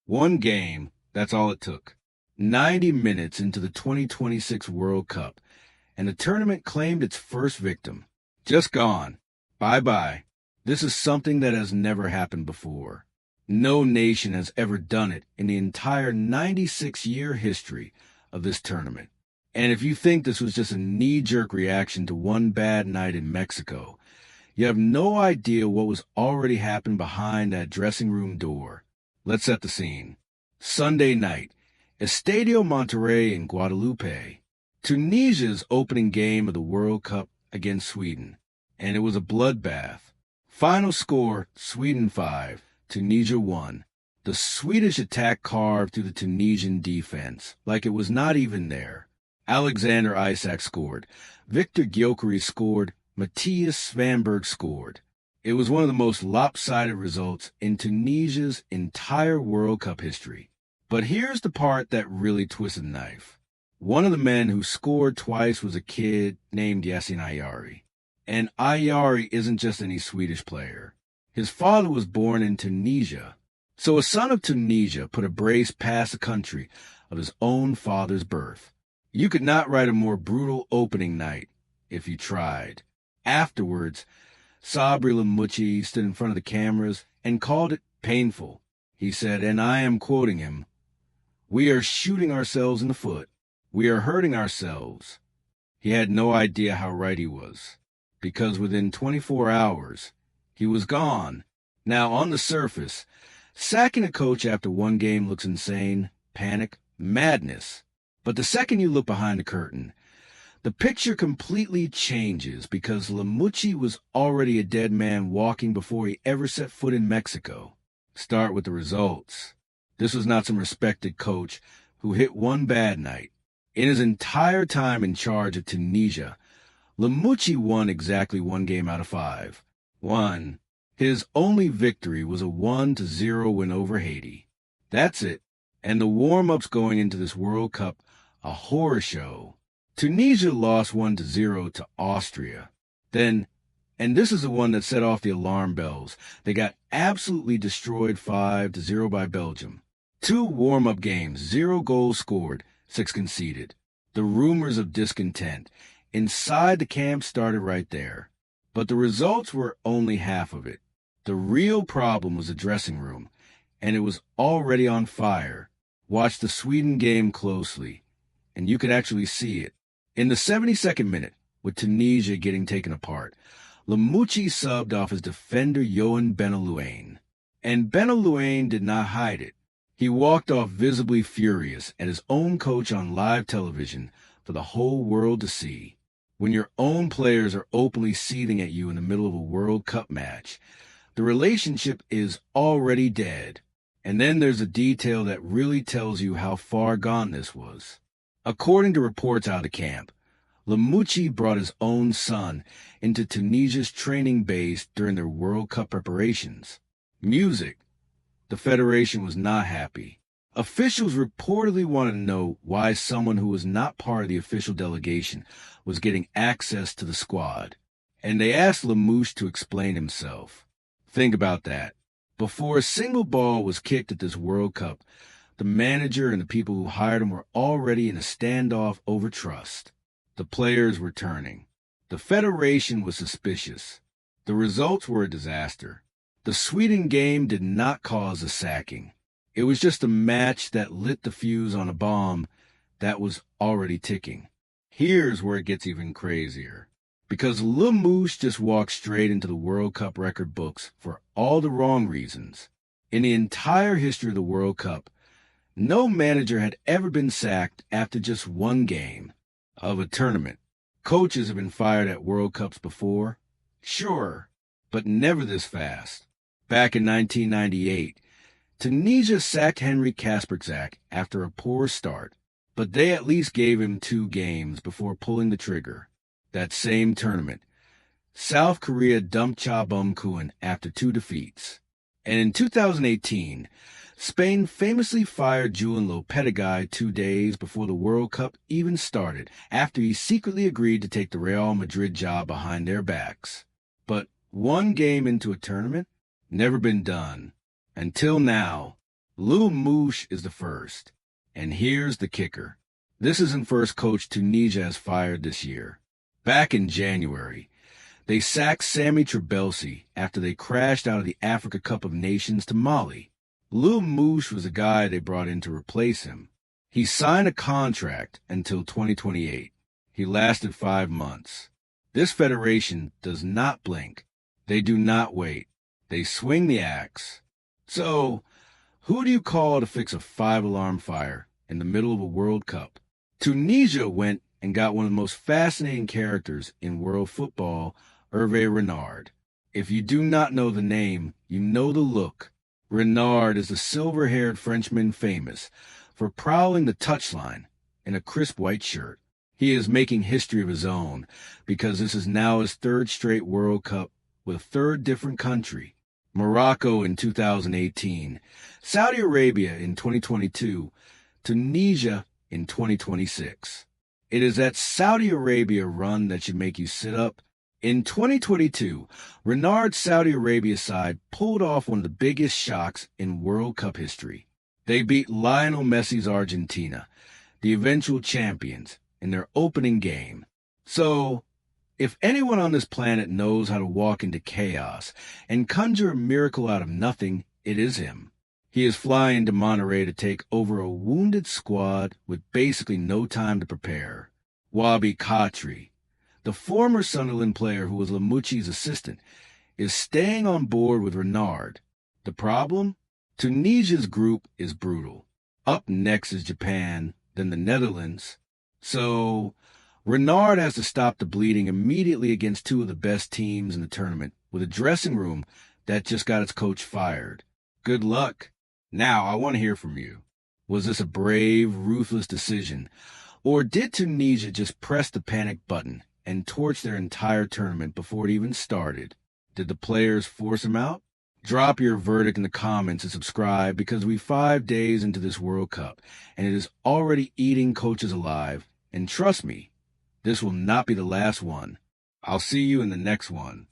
One game, that's all it took. 90 minutes into the 2026 World Cup, and the tournament claimed its first victim. Just gone. Bye-bye. This is something that has never happened before. No nation has ever done it in the entire 96-year history of this tournament. And if you think this was just a knee-jerk reaction to one bad night in Mexico, you have no idea what was already happening behind that dressing room door. Let's set the scene. Sunday night, Estadio Monterrey in Guadalupe. Tunisia's opening game of the World Cup against Sweden, and it was a bloodbath. Final score, Sweden 5, Tunisia 1. The Swedish attack carved through the Tunisian defense, like it was not even there. Alexander Isak scored, Victor Gyökeres scored, Matthias Svanberg scored. It was one of the most lopsided results in Tunisia's entire World Cup history. But here's the part that really twisted the knife. One of the men who scored twice was a kid named Yasin Ayari. And Ayari isn't just any Swedish player. His father was born in Tunisia. So a son of Tunisia put a brace past the country of his own father's birth. You could not write a more brutal opening night if you tried. Afterwards, Sabri Lamouchi stood in front of the cameras and called it painful. He said, and I am quoting him, "We are shooting ourselves in the foot. We are hurting ourselves." He had no idea how right he was, because within 24 hours, he was gone. Now, on the surface, sacking a coach after one game looks insane, panic, madness. But the second you look behind the curtain, the picture completely changes because Lamouchi was already a dead man walking before he ever set foot in Mexico. Start with the results. This was not some respected coach who hit one bad night. In his entire time in charge of Tunisia, Lamouchi won exactly one game out of 5. One. His only victory was a 1-0 win over Haiti. That's it. And the warm-ups going into this World Cup, a horror show. Tunisia lost 1-0 to Austria. Then, and this is the one that set off the alarm bells, they got absolutely destroyed 5-0 by Belgium. 2 warm-up games, 0 goals scored, 6 conceded. The rumors of discontent inside the camp started right there. But the results were only half of it. The real problem was the dressing room, and it was already on fire. Watch the Sweden game closely, and you could actually see it. In the 72nd minute, with Tunisia getting taken apart, Lamouchi subbed off his defender Yohan Benalouane. And Benalouane did not hide it. He walked off visibly furious at his own coach on live television for the whole world to see. When your own players are openly seething at you in the middle of a World Cup match, the relationship is already dead. And then there's a detail that really tells you how far gone this was. According to reports out of camp, Lamouchi brought his own son into Tunisia's training base during their World Cup preparations. Music. The federation was not happy. Officials reportedly wanted to know why someone who was not part of the official delegation was getting access to the squad. And they asked Lamouche to explain himself. Think about that. Before a single ball was kicked at this World Cup, the manager and the people who hired him were already in a standoff over trust. The players were turning. The federation was suspicious. The results were a disaster. The Sweden game did not cause a sacking. It was just a match that lit the fuse on a bomb that was already ticking. Here's where it gets even crazier. Because Lamouche just walked straight into the World Cup record books for all the wrong reasons. In the entire history of the World Cup, no manager had ever been sacked after just one game of a tournament. Coaches have been fired at World Cups before, sure, but never this fast. Back in 1998, Tunisia sacked Henry Kasperzak after a poor start, but they at least gave him 2 games before pulling the trigger. That same tournament, South Korea dumped Cha Bum-Kun after 2 defeats. And in 2018, Spain famously fired Julen Lopetegui 2 days before the World Cup even started, after he secretly agreed to take the Real Madrid job behind their backs. But one game into a tournament? Never been done. Until now. Lou Mouche is the first. And here's the kicker. This isn't first coach Tunisia has fired this year. Back in January, they sacked Sammy Trabelsi after they crashed out of the Africa Cup of Nations to Mali. Lou Mouche was the guy they brought in to replace him. He signed a contract until 2028. He lasted 5 months. This federation does not blink. They do not wait. They swing the axe. So, who do you call to fix a 5-alarm fire in the middle of a World Cup? Tunisia went and got one of the most fascinating characters in world football, Hervé Renard. If you do not know the name, you know the look. Renard is the silver-haired Frenchman famous for prowling the touchline in a crisp white shirt. He is making history of his own because this is now his 3rd straight World Cup with a 3rd different country. Morocco in 2018, Saudi Arabia in 2022, Tunisia in 2026. It is that Saudi Arabia run that should make you sit up. In 2022, Renard's Saudi Arabia side pulled off one of the biggest shocks in World Cup history. They beat Lionel Messi's Argentina, the eventual champions, in their opening game. So, if anyone on this planet knows how to walk into chaos and conjure a miracle out of nothing, it is him. He is flying to Monterrey to take over a wounded squad with basically no time to prepare. Wabi Khatri, the former Sunderland player who was Lamouchi's assistant, is staying on board with Renard. The problem? Tunisia's group is brutal. Up next is Japan, then the Netherlands. So, Renard has to stop the bleeding immediately against 2 of the best teams in the tournament with a dressing room that just got its coach fired. Good luck. Now, I want to hear from you. Was this a brave, ruthless decision? Or did Tunisia just press the panic button and torch their entire tournament before it even started? Did the players force him out? Drop your verdict in the comments and subscribe because we're 5 days into this World Cup and it is already eating coaches alive. And trust me, this will not be the last one. I'll see you in the next one.